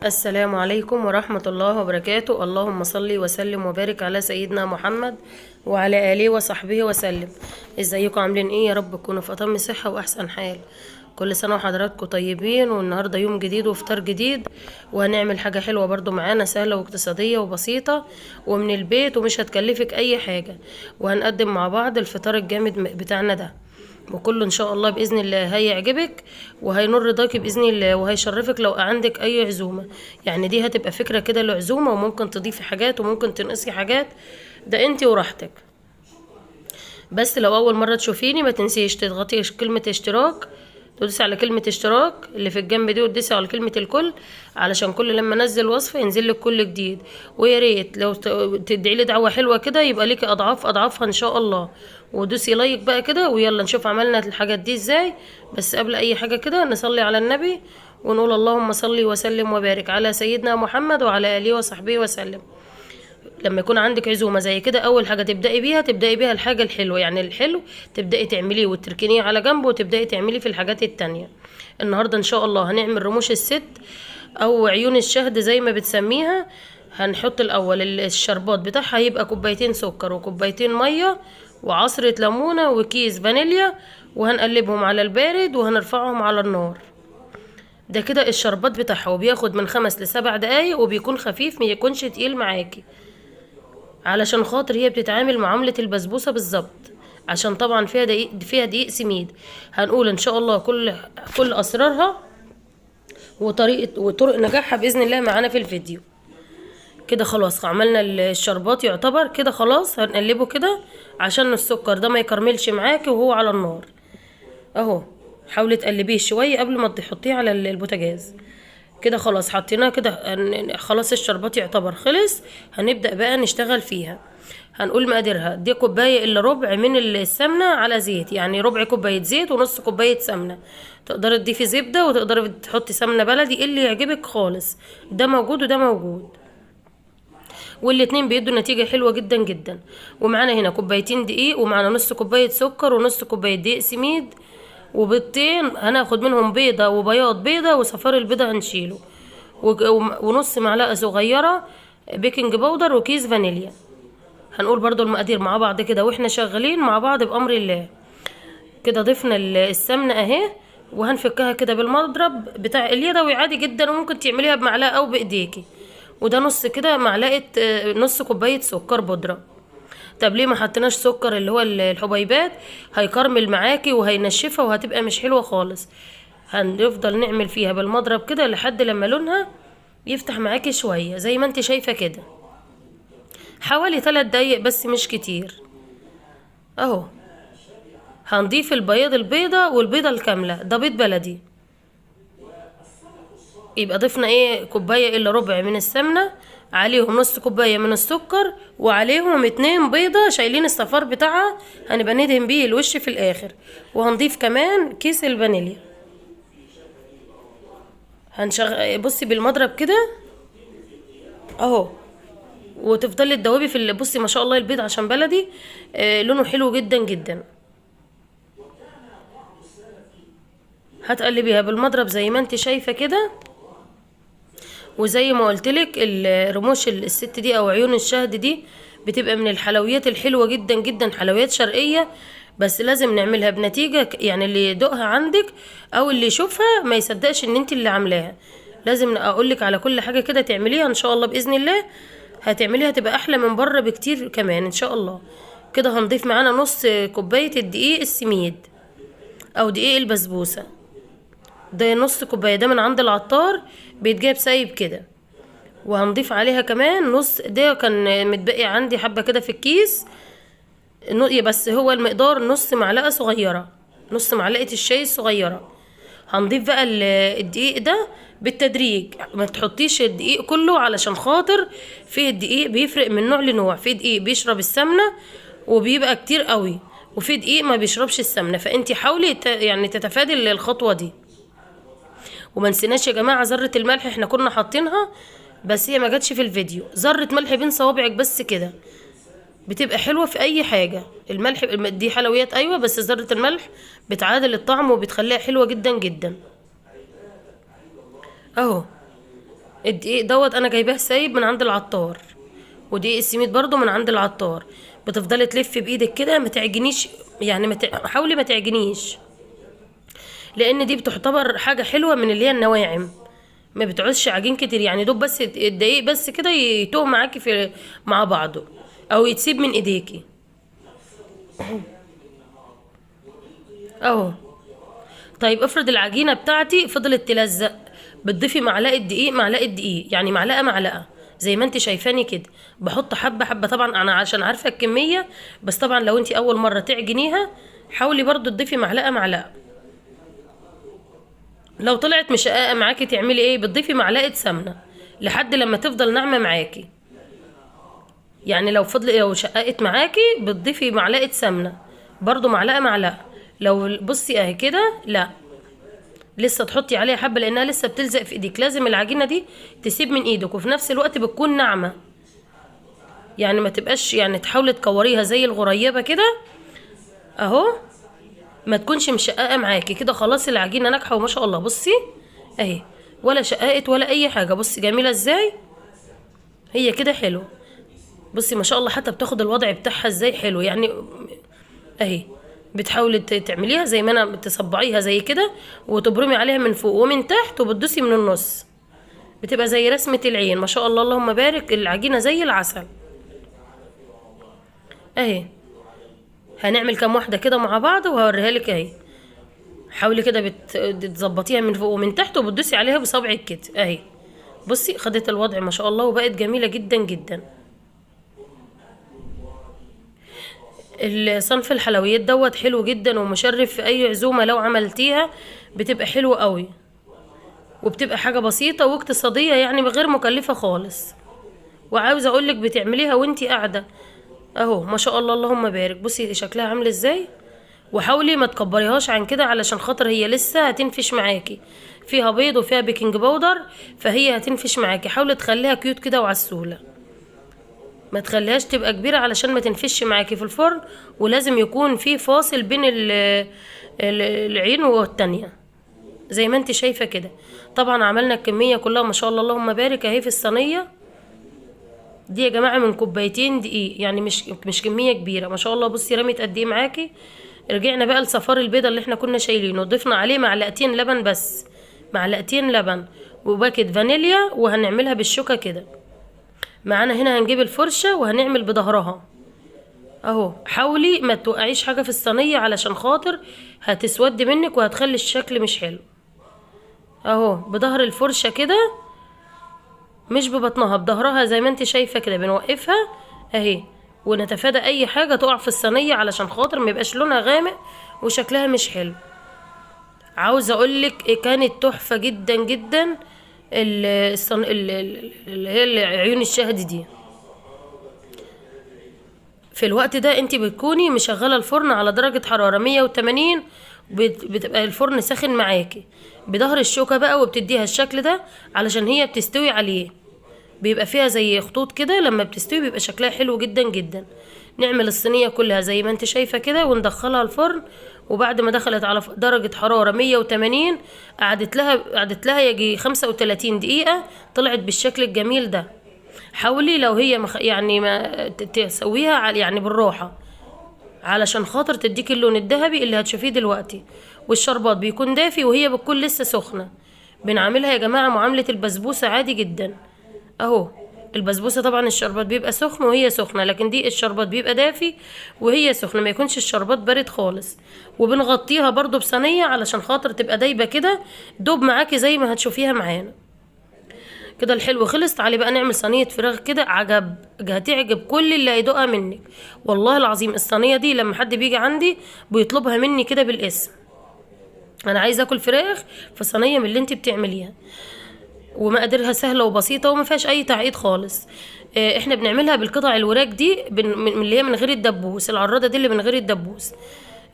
السلام عليكم ورحمة الله وبركاته. اللهم صل وسلم وبارك على سيدنا محمد وعلى آله وصحبه وسلم. ازيكم عاملين ايه؟ يا رب تكونوا في أتم صحة وأحسن حال. كل سنة وحضراتكم طيبين، والنهاردة يوم جديد وفطار جديد، وهنعمل حاجة حلوة برضو معانا سهلة واقتصادية وبسيطة ومن البيت ومش هتكلفك أي حاجة، وهنقدم مع بعض الفطار الجامد بتاعنا ده، وكله ان شاء الله باذن الله هيعجبك وهينور رضاكي باذن الله وهيشرفك لو عندك اي عزومه. يعني دي هتبقى فكره كده لعزومه، وممكن تضيفي حاجات وممكن تنقصي حاجات، ده انتي وراحتك. بس لو اول مره تشوفيني ما تنسيش تضغطي كلمه اشتراك، تدوسي على كلمة اشتراك اللي في الجنب دي، وتدوسي على كلمة الكل علشان كل لما انزل وصفة ينزل لك كل جديد. ويا ريت لو تدعي لي دعوة حلوة كده يبقى ليكي اضعاف اضعافها ان شاء الله. ودوسي لايك بقى كده، ويلا نشوف عملنا الحاجات دي ازاي. بس قبل اي حاجة كده نصلي على النبي ونقول اللهم صل وسلم وبارك على سيدنا محمد وعلى اله وصحبه وسلم. لما يكون عندك عزومه زي كده، اول حاجه تبداي بيها الحاجه الحلوه، يعني الحلو تبداي تعمليه وتركنيه على جنب وتبداي تعملي في الحاجات التانية. النهارده ان شاء الله هنعمل رموش الست او عيون الشهد زي ما بتسميها. هنحط الاول الشربات بتاعها، هيبقى كوبايتين سكر وكوبايتين ميه وعصره ليمونه وكيس فانيليا، وهنقلبهم على البارد وهنرفعهم على النار. ده كده الشربات بتاعها، وبياخد من 5 ل7 دقايق، وبيكون خفيف ما يكونش تقيل معاكي، علشان خاطر هي بتتعامل معاملة البسبوسة بالظبط، عشان طبعا فيها دقيق سميد. هنقول ان شاء الله كل اسرارها وطرق نجاحها باذن الله معانا في الفيديو. كده خلاص عملنا الشربات، يعتبر كده خلاص. هنقلبه كده عشان السكر ده ما يكرملش معاكي وهو على النار اهو. حاولي تقلبيه شويه قبل ما تحطيه على البوتاجاز. كده خلاص حطيناه كده، خلاص الشربات يعتبر خلص. هنبدأ بقى نشتغل فيها. هنقول مقاديرها: دي كوباية الا ربع من السمنة على زيت، يعني ربع كوباية زيت ونص كوباية سمنة. تقدري تضيفي زبدة وتقدري تحطي سمنة بلدي اللي يعجبك خالص، ده موجود وده موجود، والاتنين بيدوا نتيجة حلوة جدا جدا. ومعانا هنا كوبايتين دقيق، ومعانا نص كوباية سكر ونص كوباية دقيق سميد، وبيضتين هناخد منهم بيضة وبياض بيضة، وصفار البيضة هنشيله، ونص معلقة صغيرة بيكنج باودر، وكيس فانيليا. هنقول برضو المقادير مع بعض كده واحنا شغالين مع بعض بأمر الله. كده ضفنا السمنة اهي، وهنفكها كده بالمضرب بتاع اليدوي عادي جدا، وممكن تعمليها بمعلقة او بايديكي. وده نص كده معلقة، نص كوباية سكر بودرة. طب ليه ما حطيناش سكر اللي هو الحبيبات؟ هيكرمل معاكي وهينشفها وهتبقى مش حلوة خالص. هنفضل نعمل فيها بالمضرب كده لحد لما لونها يفتح معاكي شوية زي ما انت شايفة كده، حوالي 3 دقايق بس مش كتير اهو. هنضيف البيضة والبيضة الكاملة، ده بيض بلدي. يبقى ضفنا ايه؟ كوباية الا ربع من السمنة، عليهم نص كوباية من السكر، وعليهم 2 بيضة شايلين الصفار بتاعها هنبقى ندهن بيه الوش في الاخر. وهنضيف كمان كيس الفانيليا. بصي بالمضرب كده اهو، وتفضلي تدوبي في بصي ما شاء الله البيض عشان بلدي لونه حلو جدا جدا. هتقلبيها بالمضرب زي ما انت شايفة كده. وزي ما قلتلك رموش الست دي او عيون الشهد دي بتبقى من الحلويات الحلوة جدا جدا، حلويات شرقية، بس لازم نعملها بنتيجة، يعني اللي يدوقها عندك او اللي يشوفها ما يصدقش ان انت اللي عاملاها. لازم اقولك على كل حاجة كده تعمليها ان شاء الله باذن الله، هتعمليها تبقى احلى من بره بكتير كمان ان شاء الله. كده هنضيف معانا نص كوباية الدقيق السميد او دقيق البسبوسة، ده نص كوباية، ده من عند العطار بيتجاب سايب كده. وهنضيف عليها كمان نص، ده كان متبقي عندي حبة كده في الكيس، بس هو المقدار نص معلقة صغيرة، نص معلقة الشاي الصغيرة. هنضيف بقى الدقيق ده بالتدريج، ما تحطيش الدقيق كله علشان خاطر في الدقيق بيفرق من نوع لنوع. في دقيق بيشرب السمنة وبيبقى كتير قوي، وفي دقيق ما بيشربش السمنة، فانتي حاولي يعني تتفادي الخطوة دي. وما نسيناش يا جماعة ذرة الملح، احنا كنا حاطينها بس هي ما جاتش في الفيديو. ذرة ملح بين صوابعك بس كده بتبقى حلوة في اي حاجة. الملح دي حلويات ايوه، بس ذرة الملح بتعادل الطعم وبتخليها حلوة جدا جدا اهو. الدقيق دوت انا جايباه سايب من عند العطار، ودقيق السميد برضو من عند العطار. بتفضلي تلفي بايدك كده، ما تعجنيش يعني، حاولي ما تعجنيش، لان دي بتعتبر حاجه حلوه من اللي هي النواعم، ما بتعوزش عجين كتير يعني، دوب بس الدقيق بس كده يتوه معاكي في مع بعضه، او يتسيب من ايديكي اهو. طيب افرض العجينه بتاعتي فضلت تلزق، بتضيفي معلقه دقيق، معلقه دقيق يعني معلقه معلقه زي ما انت شايفاني كده. بحط حبه حبه طبعا انا عشان عارفه الكميه، بس طبعا لو انت اول مره تعجنيها حاولي برضو تضيفي معلقه معلقه. لو طلعت مشقاقه معاكي تعملي ايه؟ بتضيفي معلقه سمنه لحد لما تفضل ناعمه معاكي. يعني لو شققت معاكي بتضيفي معلقه سمنه، برضو معلقه معلقه. لو بصي اهي كده، لا لسه تحطي عليها حبه لانها لسه بتلزق في ايديك. لازم العجينه دي تسيب من ايدك وفي نفس الوقت بتكون ناعمه، يعني ما تبقاش يعني تحاولي تكوريها زي الغريبه كده اهو، ما تكونش مشققه معاكي كده. خلاص العجينه ناجحه وما شاء الله. بصي اهي، ولا شققت ولا اي حاجه. بصي جميله ازاي، هي كده حلو. بصي ما شاء الله، حتى بتاخد الوضع بتاعها ازاي حلو يعني اهي. بتحاولي تعمليها زي ما انا، تصبعيها زي كده وتبرمي عليها من فوق ومن تحت وبتدوسي من النص، بتبقى زي رسمة العين. ما شاء الله اللهم بارك، العجينة زي العسل اهي. هنعمل كام واحدة كده مع بعض وهوريها لك اهي. حاولي كده بتظبطيها من فوق ومن تحت وبتدوسي عليها بصبعك كده اهي. بصي خدت الوضع ما شاء الله وبقت جميلة جدا جدا. الصنف الحلويات دوت حلو جدا ومشرف في اي عزومة لو عملتيها، بتبقى حلوة قوي وبتبقى حاجة بسيطة واقتصادية يعني غير مكلفة خالص. وعاوزة اقولك بتعمليها وانتي قاعدة اهو. ما شاء الله اللهم بارك. بصي شكلها عامل ازاي، وحاولي ما تكبريهاش عن كده علشان خاطر هي لسه هتنفش معاكي، فيها بيض وفيها بيكنج باودر فهي هتنفش معاكي. حاولي تخليها كيوت كده وعسولة، ما تخليهاش تبقى كبيرة علشان ما تنفش معاكي في الفرن. ولازم يكون في فاصل بين العين والتانية زي ما انت شايفة كده. طبعا عملنا الكمية كلها ما شاء الله اللهم بارك اهي في الصينية دي يا جماعة من كوبايتين دقيق، يعني مش كمية كبيرة ما شاء الله. بصي رمت قد ايه معاكي. رجعنا بقى لصفار البيضة اللي احنا كنا شايلينه، ضفنا عليه معلقتين لبن بس، معلقتين لبن وباكت فانيليا، وهنعملها بالشوكة كده. معانا هنا هنجيب الفرشة وهنعمل بظهرها اهو. حاولي ما توقعيش حاجة في الصينية علشان خاطر هتسود منك وهتخلي الشكل مش حلو اهو. بظهر الفرشة كده، مش ببطنها، بظهرها زي ما انت شايفة كده بنوقفها اهي، ونتفادى اي حاجة تقع في الصينية علشان خاطر ما يبقاش لونها غامق وشكلها مش حلو. عاوزة اقولك كانت تحفة جدا جدا اللي هي عيون الشهد دي. في الوقت ده انت بتكوني مشغله الفرن على درجه حراره 180، بتبقى الفرن ساخن معاكي بظهر الشوكه بقى، وبتديها الشكل ده علشان هي بتستوي عليه، بيبقى فيها زي خطوط كده. لما بتستوي بيبقى شكلها حلو جدا جدا. نعمل الصينيه كلها زي ما انت شايفه كده وندخلها الفرن. وبعد ما دخلت على درجه حراره 180 قعدت لها يجي 35 دقيقه، طلعت بالشكل الجميل ده. حاولي لو هي يعني ما تسويها يعني بالراحة علشان خاطر تديك اللون الذهبي اللي هتشوفيه دلوقتي. والشربات بيكون دافي وهي بتكون لسه سخنة. بنعملها يا جماعة معاملة البسبوسة عادي جدا اهو. البسبوسة طبعا الشربات بيبقى سخن وهي سخنة، لكن دي الشربات بيبقى دافي وهي سخنة، ما يكونش الشربات بارد خالص. وبنغطيها برضو بصينية علشان خاطر تبقى دايبة كده، دوب معاكي زي ما هتشوفيها معانا كده. الحلو خلص. تعالي بقى نعمل صينيه فراخ كده هتعجب كل اللي هيدوقها منك والله العظيم. الصينيه دي لما حد بيجي عندي بيطلبها مني كده بالاسم، انا عايزه اكل فراخ في صينيه من اللي انت بتعمليها. ومقاديرها سهله وبسيطه وما فيهاش اي تعقيد خالص. احنا بنعملها بالقطع الوراك دي من اللي هي من غير الدبوس، العراده دي اللي من غير الدبوس.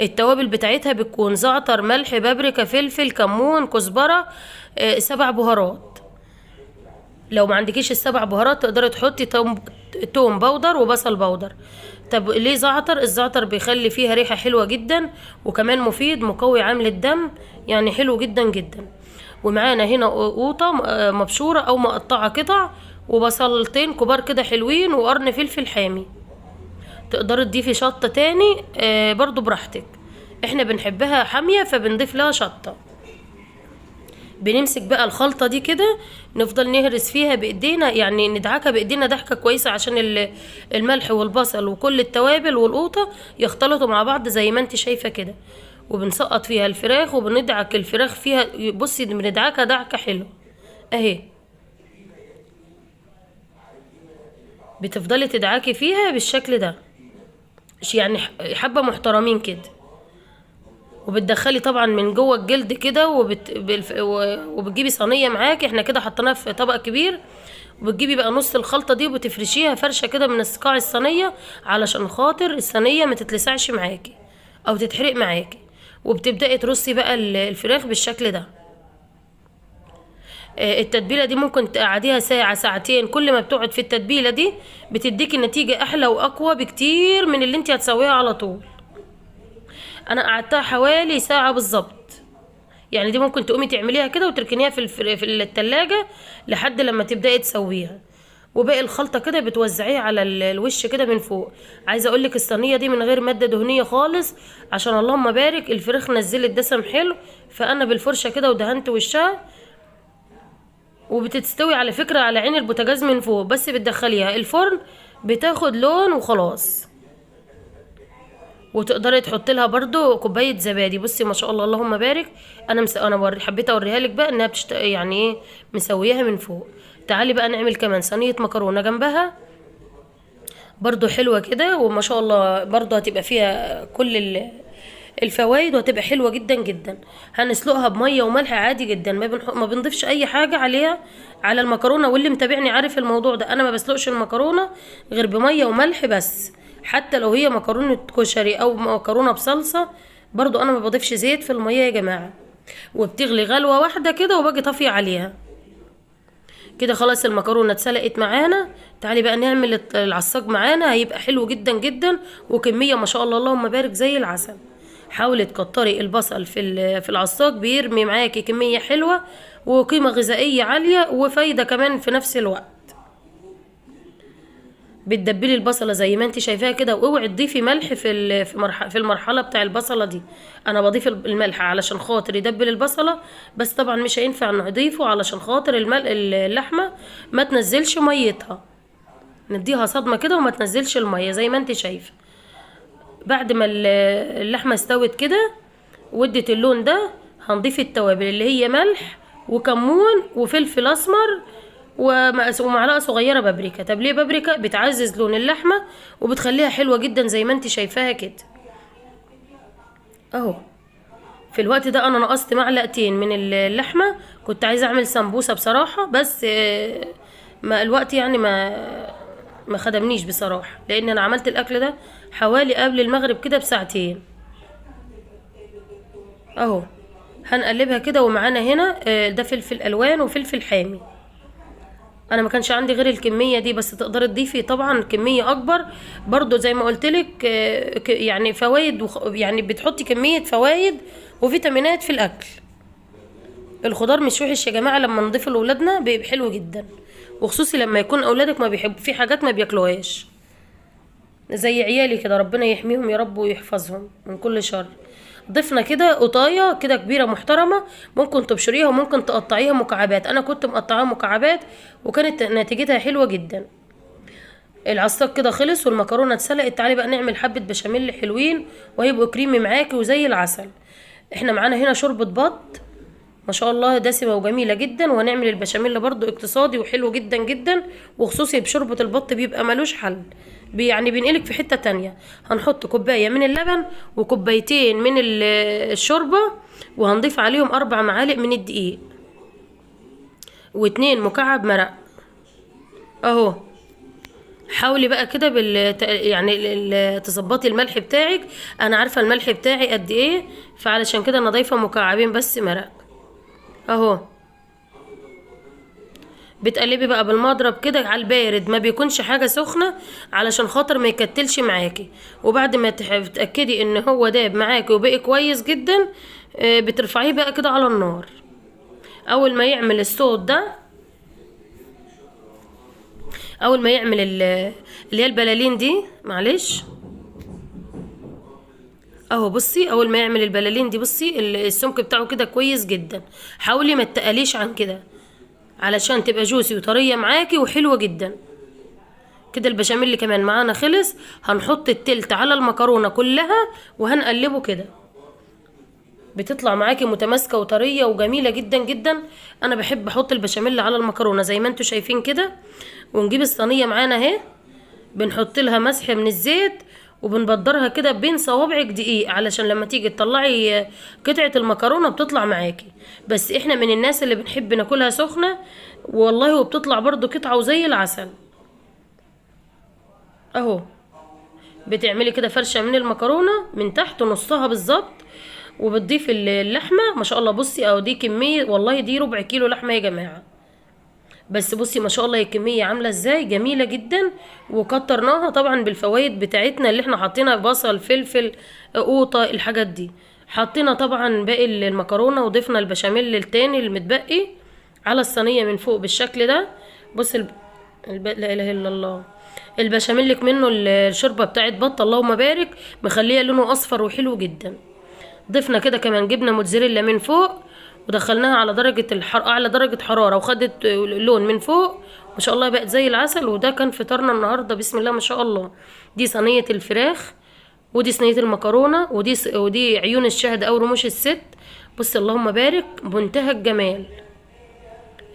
التوابل بتاعتها بتكون زعتر، ملح، بابريكا، فلفل، كمون، كزبره، 7 بهارات. لو ما عندكيش ال7 بهارات تقدري تحطي توم بودر وبصل بودر. طب ليه زعتر؟ الزعتر بيخلي فيها ريحة حلوة جدا، وكمان مفيد مقوي عامل الدم، يعني حلو جدا جدا. ومعانا هنا قوطة مبشورة او مقطعة قطع، وبصلتين كبار كده حلوين، وقرن فلفل حامي. تقدري تضيفي شطة تاني برضو براحتك، احنا بنحبها حامية فبنضيف لها شطة. بنمسك بقى الخلطة دي كده، نفضل نهرس فيها بايدينا، يعني ندعكها بايدينا دحكة كويسة عشان الملح والبصل وكل التوابل والقوطة يختلطوا مع بعض زي ما انت شايفة كده. وبنسقط فيها الفراخ وبندعك الفراخ فيها، بصي بندعكها دعكة حلوة اهي. بتفضلي تدعكي فيها بالشكل ده، يعني حبة محترمين كده. وبتدخلي طبعا من جوه الجلد كده، وبتجيبي صينيه معاكي، احنا كده حطيناها في طبق كبير. وبتجيبي بقى نص الخلطه دي وبتفرشيها فرشه كده من قاع الصينيه، علشان خاطر الصينيه ما تتلسعش معاكي او تتحرق معاكي. وبتبداي ترصي بقى الفراخ بالشكل ده. التتبيله دي ممكن تقعديها ساعه ساعتين، كل ما بتقعد في التتبيله دي بتديكي نتيجه احلى واقوى بكتير من اللي انت هتسويها على طول. انا قعدتها حوالي ساعه بالظبط، يعني دي ممكن تقومي تعمليها كده وتركنيها في التلاجة لحد لما تبداي تسويها. وباقي الخلطه كده بتوزعيها على الوش كده من فوق. عايزه اقولك الصينيه دي من غير ماده دهنيه خالص، عشان اللهم بارك الفراخ نزلت دسم حلو، فانا بالفرشه كده ودهنت وشها. وبتستوي على فكره على عين البوتاجاز من فوق، بس بتدخليها الفرن بتاخد لون وخلاص. وتقدري تحطي لها برده كوبايه زبادي. بصي ما شاء الله اللهم بارك. انا حبيت اوريها لك بقى انها يعني ايه مسوياها من فوق. تعالي بقى نعمل كمان صينيه مكرونه جنبها برده حلوه كده، وما شاء الله برده هتبقى فيها كل الفوائد، وهتبقى حلوه جدا جدا. هنسلقها بميه وملح عادي جدا، ما بنضيفش اي حاجه عليها على المكرونه. واللي متابعني عارف الموضوع ده، انا ما بسلقش المكرونه غير بميه وملح بس. حتى لو هي مكرونه كشري او مكرونه بصلصه، برضو انا ما بضيفش زيت في الميه يا جماعه. وبتغلي غلوه واحده كده وباجي طافيه عليها كده. خلاص المكرونه اتسلقت معانا. تعالي بقى نعمل العصاج معانا، هيبقى حلو جدا جدا، وكميه ما شاء الله اللهم بارك زي العسل. حاولي تكتري البصل في العصاج، بيرمي معاكي كميه حلوه وقيمه غذائيه عاليه وفايده كمان في نفس الوقت. بتدبلي البصله زي ما انت شايفاها كده، واوعي تضيفي ملح في المرحله بتاع البصله دي. انا بضيف الملح علشان خاطر يدبل البصله، بس طبعا مش هينفع نضيفه علشان خاطر اللحمه ما تنزلش ميتها. نديها صدمه كده وما تنزلش الميه زي ما انت شايفه. بعد ما اللحمه استوت كده ودت اللون ده، هنضيف التوابل اللي هي ملح وكمون وفلفل اسمر ومعلقه صغيره بابريكا. طب ليه بابريكا؟ بتعزز لون اللحمه وبتخليها حلوه جدا زي ما انت شايفاها كده اهو. في الوقت ده انا نقصت معلقتين من اللحمه، كنت عايزه اعمل سمبوسه بصراحه، بس ما الوقت يعني ما خدمنيش بصراحه، لان انا عملت الاكل ده حوالي قبل المغرب كده بساعتين اهو. هنقلبها كده، ومعانا هنا ده فلفل الوان وفلفل حامي. انا ما كانش عندي غير الكميه دي، بس تقدري تضيفي طبعا كميه اكبر برضو زي ما قلت لك. يعني فوائد يعني بتحطي كميه فوائد وفيتامينات في الاكل. الخضار مش وحش يا جماعه، لما نضيفه لاولادنا بيبقى حلو جدا، وخصوصي لما يكون اولادك ما بيحبوا في حاجات ما بياكلوهاش، زي عيالي كده، ربنا يحميهم يا رب ويحفظهم من كل شر. ضفنا كده قطايه كده كبيره محترمه، ممكن تبشريها وممكن تقطعيها مكعبات. انا كنت مقطعاها مكعبات وكانت نتيجتها حلوه جدا. العصاك كده خلص والمكرونه اتسلقت. تعالي بقى نعمل حبه بشاميل حلوين وهيبقوا كريمي معاكي وزي العسل. احنا معانا هنا شوربه بط ما شاء الله دسمه وجميله جدا، وهنعمل البشاميل برضو اقتصادي وحلو جدا جدا، وخصوصي بشوربه البط بيبقى ملوش حل، يعني بينقلك في حته تانية. هنحط كوبايه من اللبن وكوبايتين من الشوربه، وهنضيف عليهم 4 معالق من الدقيق و2 مكعب مرق اهو. حاولي بقى كده يعني تظبطي الملح بتاعك. انا عارفه الملح بتاعي قد ايه، فعلشان كده انا ضايفه مكعبين بس مرق اهو. بتقلبي بقى بالمضرب كده على البارد، ما بيكونش حاجه سخنه علشان خاطر ما يكتلش معاكي. وبعد ما تتاكدي ان هو داب معاكي وبقي كويس جدا، بترفعيه بقى كده على النار. اول ما يعمل الصوت ده، اول ما يعمل اللي هي البلالين دي، معلش اهو بصي، اول ما يعمل البلالين دي بصي السمك بتاعه كده كويس جدا. حاولي ما تقليش عن كده علشان تبقى جوسي وطريه معاكي وحلوه جدا. كده البشاميل اللي كمان معانا خلص. هنحط التلت على المكرونه كلها وهنقلبه كده، بتطلع معاكي متماسكه وطريه وجميله جدا جدا. انا بحب احط البشاميل على المكرونه زي ما انتوا شايفين كده. ونجيب الصينيه معانا اهي، بنحط لها مسح من الزيت وبنبدرها كده بين صوابعك دقيق علشان لما تيجي تطلعي قطعه المكرونه بتطلع معاكي. بس احنا من الناس اللي بنحب ناكلها سخنه والله، وبتطلع برضو قطعه وزي العسل. اهو بتعملي كده فرشه من المكرونه من تحت نصها بالظبط، وبتضيف اللحمه ما شاء الله. بصي اهو دي كميه، والله دي ربع كيلو لحمه يا جماعه. بس بصي ما شاء الله الكميه عامله ازاي، جميله جدا. وكترناها طبعا بالفوائد بتاعتنا اللي احنا حاطينها، بصل فلفل قوطه الحاجات دي. حطينا طبعا باقي المكرونه وضفنا البشاميل التاني المتبقي على الصينيه من فوق بالشكل ده. بص لا اله الا الله، البشاميل لك منه الشوربه بتاعت بط اللهم بارك، مخليه لونه اصفر وحلو جدا. ضفنا كده كمان جبنه موتزاريلا من فوق ودخلناها على درجه اعلى درجه حراره، وخدت لون من فوق ما شاء الله، بقت زي العسل. وده كان فطارنا النهارده بسم الله ما شاء الله. دي صينيه الفراخ، ودي صينيه المكرونه، ودي عيون الشهد او رموش الست. بص اللهم بارك، منتهى الجمال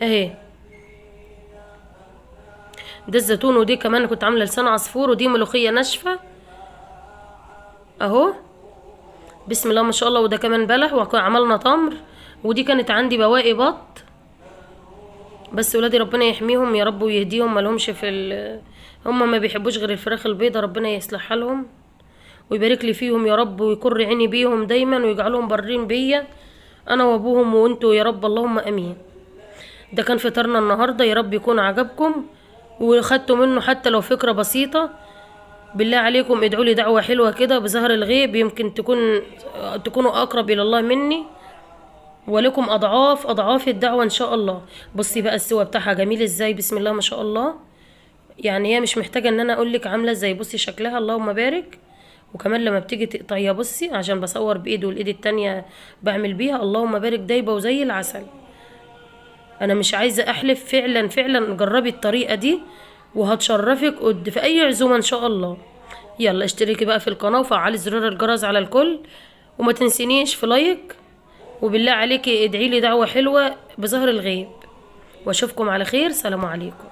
اهي. ده الزيتون، ودي كمان كنت عامله لسان عصفور، ودي ملوخيه ناشفه اهو بسم الله ما شاء الله. وده كمان بلح، وعملنا تمر. ودي كانت عندي بواقي بط، بس ولادي ربنا يحميهم يا رب ويهديهم، مالهمش هم ما بيحبوش غير الفراخ البيضة. ربنا يصلح حالهم ويبارك لي فيهم يا رب، ويكر عيني بيهم دايما، ويجعلهم برين بيا انا وابوهم وانتوا يا رب، اللهم امين. ده كان فطارنا النهارده، يا رب يكون عجبكم وخدتوا منه حتى لو فكرة بسيطة. بالله عليكم ادعوا لي دعوة حلوة كده بظهر الغيب، يمكن تكونوا اقرب الى الله مني، ولكم اضعاف اضعاف الدعوة ان شاء الله. بصي بقى السوا بتاعها جميل ازاي، بسم الله ما شاء الله. يعني هي مش محتاجة ان انا اقولك عاملة ازاي. بصي شكلها اللهم بارك. وكمان لما بتيجي تقطعيها بصي، عشان بصور بايد والايد التانية بعمل بيها، اللهم بارك، دايبة وزي العسل. انا مش عايزة احلف، فعلا فعلا جربي الطريقة دي وهتشرفك في اي عزومة ان شاء الله. يلا اشتركي بقى في القناة وفعلي زرار الجرس على الكل، وما تنسينيش في لايك. وبالله عليكي ادعي لي دعوة حلوة بظهر الغيب. واشوفكم على خير، سلام عليكم.